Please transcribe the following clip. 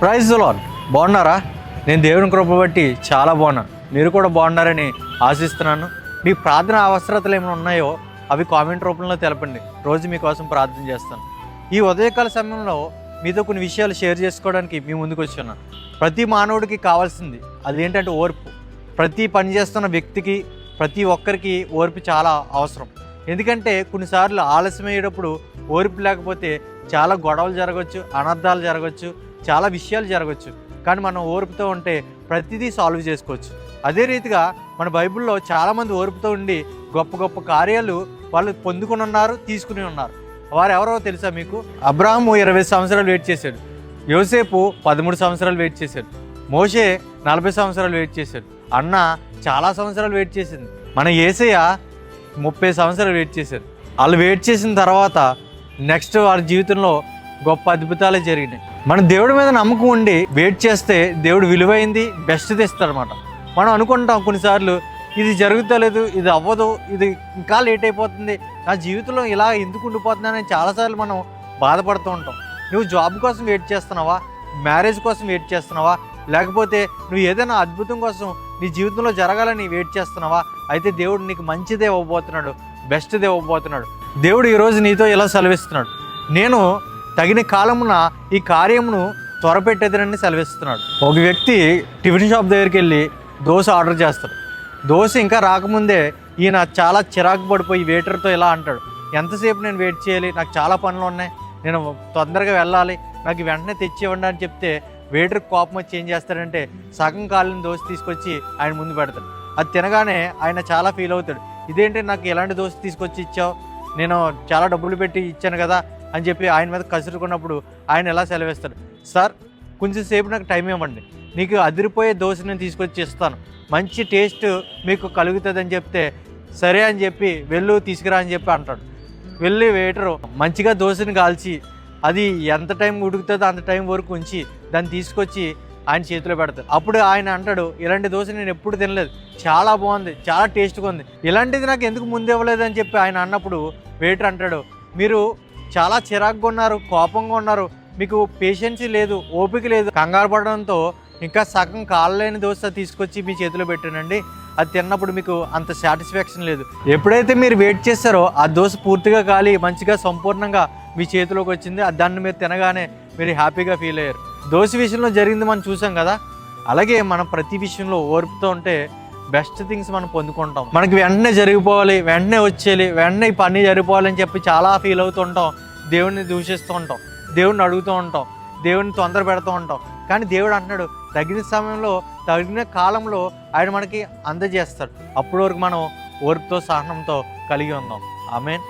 Praise the lord. బాగున్నారా? నేను దేవుని కృప బట్టి చాలా బాగున్నాను. మీరు కూడా బాగున్నారని ఆశిస్తున్నాను. మీ ప్రార్థన అవసరతలు ఏమైనా ఉన్నాయో అవి కామెంట్ రూపంలో తెలపండి. రోజు మీకోసం ప్రార్థన చేస్తాను. ఈ ఉదయకాల సమయంలో మీతో కొన్ని విషయాలు షేర్ చేసుకోవడానికి మీ ముందుకు వచ్చున్నాను. ప్రతి మానవుడికి కావాల్సింది అదేంటంటే ఓర్పు. ప్రతి పని చేస్తున్న వ్యక్తికి, ప్రతి ఒక్కరికి ఓర్పు చాలా అవసరం. ఎందుకంటే కొన్నిసార్లు ఆలస్యమయ్యేటప్పుడు ఓర్పు లేకపోతే చాలా గొడవలు జరగవచ్చు, అనర్థాలు జరగవచ్చు, చాలా విషయాలు జరగవచ్చు. కానీ మనం ఓర్పుతో ఉంటే ప్రతిదీ సాల్వ్ చేసుకోవచ్చు. అదే రీతిగా మన బైబిల్లో చాలామంది ఓర్పుతో ఉండి గొప్ప గొప్ప కార్యాలు వాళ్ళు పొందుకుని ఉన్నారు, తీసుకుని ఉన్నారు. వారు ఎవరో తెలుసా మీకు? అబ్రాహాము 20 సంవత్సరాలు వెయిట్ చేశాడు. యోసేపు 13 సంవత్సరాలు వెయిట్ చేశాడు. మోషే 40 సంవత్సరాలు వెయిట్ చేశాడు. అన్న చాలా సంవత్సరాలు వెయిట్ చేసింది. మన యేసయ్య 30 సంవత్సరాలు వెయిట్ చేశారు. వాళ్ళు వెయిట్ చేసిన తర్వాత నెక్స్ట్ వారి జీవితంలో గొప్ప అద్భుతాలే జరిగినాయి. మన దేవుడి మీద నమ్మకం ఉండి వెయిట్ చేస్తే దేవుడు విలువైంది బెస్ట్ తెస్తాడనమాట. మనం అనుకుంటాం కొన్నిసార్లు ఇది జరుగుతలేదు, ఇది అవ్వదు, ఇది ఇంకా లేట్ అయిపోతుంది, నా జీవితంలో ఇలా ఎందుకు ఉండిపోతుందని చాలాసార్లు మనం బాధపడుతూ ఉంటాం. నువ్వు జాబ్ కోసం వెయిట్ చేస్తున్నావా? మ్యారేజ్ కోసం వెయిట్ చేస్తున్నావా? లేకపోతే నువ్వు ఏదైనా అద్భుతం కోసం నీ జీవితంలో జరగాలని వెయిట్ చేస్తున్నావా? అయితే దేవుడు నీకు మంచిదే ఇవ్వబోతున్నాడు, బెస్ట్దే ఇవ్వబోతున్నాడు. దేవుడు ఈరోజు నీతో ఇలా సెలవిస్తున్నాడు, నేను తగిన కాలమున ఈ కార్యమును త్వరపెట్టేదనని సెలవిస్తున్నాడు. ఒక వ్యక్తి టిఫిన్ షాప్ దగ్గరికి వెళ్ళి దోశ ఆర్డర్ చేస్తాడు. దోశ ఇంకా రాకముందే ఈయన చాలా చిరాకు పడిపోయి వెయిటర్తో ఇలా అంటాడు, ఎంతసేపు నేను వెయిట్ చేయాలి, నాకు చాలా పనులు ఉన్నాయి, నేను తొందరగా వెళ్ళాలి, నాకు వెంటనే తెచ్చి ఇవ్వండి అని చెప్తే వెయిటర్కి కోపం వచ్చి ఏం చేస్తాడంటే సగం కాలిన దోశ తీసుకొచ్చి ఆయన ముందు పెడతాడు. అది తినగానే ఆయన చాలా ఫీల్ అవుతాడు, ఇదేంటి నాకు ఎలాంటి దోశ తీసుకొచ్చి ఇచ్చావు, నేను చాలా డబ్బులు పెట్టి ఇచ్చాను కదా అని చెప్పి ఆయన మీద కసురుకున్నప్పుడు ఆయన ఎలా సెలవిస్తాడు, సార్ కొంచెం సేపు నాకు టైం ఇవ్వండి, నీకు అదిరిపోయే దోశ నేను తీసుకొచ్చి ఇస్తాను, మంచి టేస్ట్ మీకు కలుగుతుంది అని చెప్తే సరే అని చెప్పి వెళ్ళు తీసుకురా అని చెప్పి అంటాడు. వెళ్ళి వెయిటరు మంచిగా దోశని కాల్చి అది ఎంత టైం ఉడుకుతుందో అంత టైం వరకు ఉంచి దాన్ని తీసుకొచ్చి ఆయన చేతిలో పెడతాడు. అప్పుడు ఆయన అంటాడు, ఇలాంటి దోశ నేను ఎప్పుడు తినలేదు, చాలా బాగుంది, చాలా టేస్ట్గా ఉంది, ఇలాంటిది నాకు ఎందుకు ముందు ఇవ్వలేదు అని చెప్పి ఆయన అన్నప్పుడు వెయిటర్ అంటాడు, మీరు చాలా చిరాకుగా ఉన్నారు, కోపంగా ఉన్నారు, మీకు పేషెన్సీ లేదు, ఓపిక లేదు, కంగారు పడడంతో ఇంకా సగం కాళ్ళలేని దోశ తీసుకొచ్చి మీ చేతిలో పెట్టానండి, అది తిన్నప్పుడు మీకు అంత సాటిస్ఫాక్షన్ లేదు. ఎప్పుడైతే మీరు వెయిట్ చేస్తారో ఆ దోశ పూర్తిగా కాలి మంచిగా సంపూర్ణంగా మీ చేతిలోకి వచ్చింది, దాన్ని మీరు తినగానే మీరు హ్యాపీగా ఫీల్ అయ్యారు. దోశ విషయంలో జరిగింది మనం చూసాం కదా. అలాగే మనం ప్రతి విషయంలో ఓర్పుతో ఉంటే బెస్ట్ థింగ్స్ మనం పొందుకుంటాం. మనకి వెంటనే జరిగిపోవాలి, వెంటనే వచ్చేయాలి, వెంటనే ఈ పని జరిగిపోవాలని చెప్పి చాలా ఫీల్ అవుతూ ఉంటాం. దేవుడిని దూషిస్తూ ఉంటాం, దేవుడిని అడుగుతూ ఉంటాం, దేవుడిని తొందర పెడుతూ ఉంటాం. కానీ దేవుడు అంటున్నాడు, తగిన సమయంలో తగిన కాలంలో ఆయన మనకి అందజేస్తాడు. అప్పటి వరకు మనం ఓర్పుతో సహనంతో కలిగి ఉందాం. ఆమేన్.